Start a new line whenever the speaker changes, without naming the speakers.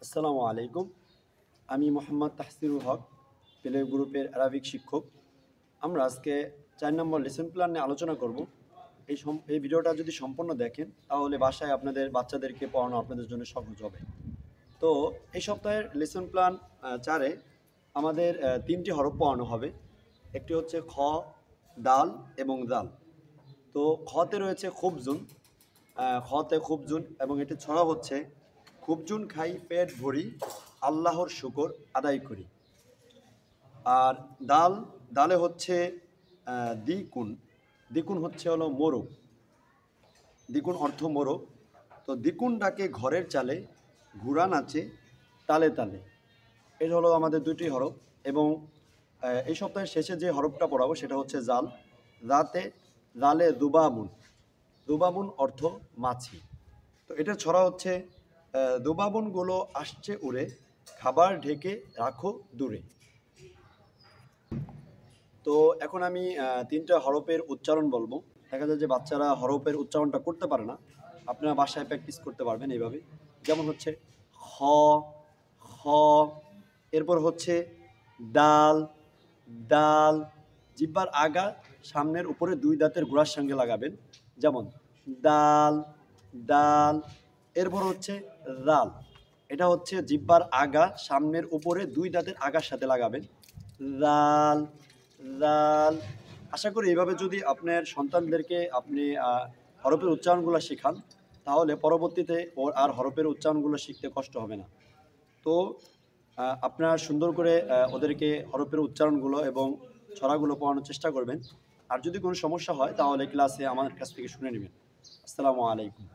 আসসালামু আলাইকুম। আমি মোহাম্মদ তাহসিরুল হক, প্লে গ্রুপের আরবিক শিক্ষক। আমরা আজকে ৪ নম্বর লেসন প্ল্যান নিয়ে আলোচনা করব। এই ভিডিওটা যদি সম্পূর্ণ দেখেন তাহলে বাসায় আপনাদের বাচ্চাদেরকে পড়ানো আপনাদের জন্য সহজ হবে। তো এই সপ্তাহের লেসন প্ল্যান ৪-এ আমাদের ৩টি হরফ পড়ানো হবে। একটি হচ্ছে খ, দাল এবং দাল। তো খতে রয়েছে খুবজুন, খতে খুবজুন এবং এটি ছড়া হচ্ছে খুবজুন খাই পেট ভরি আল্লাহর শুকর আদায় করি। আর দালে হচ্ছে দ্বিগুণ, দ্বিগুণ হচ্ছে হলো মোরগ, দ্বিগুণ অর্থ মোরগ। তো দ্বিগুণ ডাকে ঘরের চালে ঘুরা নাচে তালে তালে। এই হলো আমাদের দুইটি হরফ। এবং এই সপ্তাহের শেষে যে হরফটা পড়াবো সেটা হচ্ছে জাল। জালে দুবাবুন, দুবাবুন অর্থ মাছি। তো এটা ছড়া হচ্ছে দুবাবুনগুলো আসছে উড়ে খাবার ঢেকে রাখো দূরে। তো এখন আমি 3টা হরফের উচ্চারণ বলবো। দেখা যায় যে বাচ্চারা হরফের উচ্চারণটা করতে পারে না, আপনারা বাসায় প্র্যাকটিস করতে পারবেন এইভাবে। যেমন হচ্ছে খ, খ, এরপর হচ্ছে ডাল, ডাল। জিহ্বার আগা সামনের উপরে 2 দাঁতের গোড়ার সঙ্গে লাগাবেন, যেমন ডাল, ডাল। এরপর হচ্ছে রাল, এটা হচ্ছে জিহ্বার আগা সামনের উপরে 2 দাঁতের আগার সাথে লাগাবেন, রাল, রাল। আশা করি এইভাবে যদি আপনার সন্তানদেরকে আপনি হরফের উচ্চারণগুলো শেখান তাহলে পরবর্তীতে ওর আর হরফের উচ্চারণগুলো শিখতে কষ্ট হবে না। তো আপনারা সুন্দর করে ওদেরকে হরফের উচ্চারণগুলো এবং ছড়াগুলো পড়ানোর চেষ্টা করবেন। আর যদি কোনো সমস্যা হয় তাহলে ক্লাসে আমার কাছ থেকে শুনে নেবেন। আসসালামু আলাইকুম।